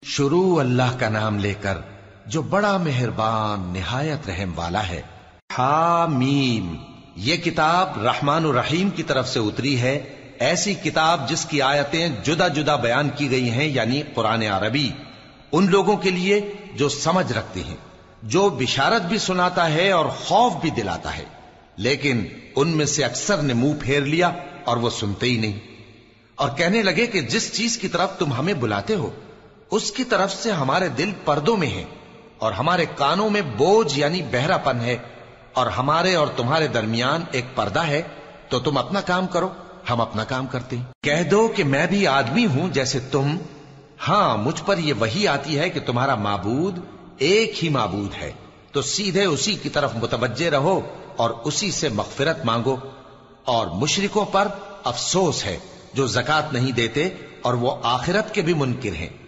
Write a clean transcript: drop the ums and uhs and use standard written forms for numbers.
शुरू अल्लाह का नाम लेकर जो बड़ा मेहरबान निहायत रहम वाला है। हामीम, ये किताब रहमान और रहीम की तरफ से उतरी है, ऐसी किताब जिसकी आयतें जुदा जुदा बयान की गई हैं, यानी कुरान अरबी, उन लोगों के लिए जो समझ रखते हैं, जो बिशारत भी सुनाता है और खौफ भी दिलाता है। लेकिन उनमें से अक्सर ने मुंह फेर लिया और वो सुनते ही नहीं, और कहने लगे कि जिस चीज की तरफ तुम हमें बुलाते हो उसकी तरफ से हमारे दिल पर्दों में हैं और हमारे कानों में बोझ यानी बहरापन है, और हमारे और तुम्हारे दरमियान एक पर्दा है, तो तुम अपना काम करो, हम अपना काम करते हैं। कह दो कि मैं भी आदमी हूं जैसे तुम। हां, मुझ पर यह वही आती है कि तुम्हारा माबूद एक ही माबूद है, तो सीधे उसी की तरफ मुतवज्जे रहो और उसी से मगफिरत मांगो। और मुशरिकों पर अफसोस है जो ज़कात नहीं देते और वो आखिरत के भी मुनकिर हैं।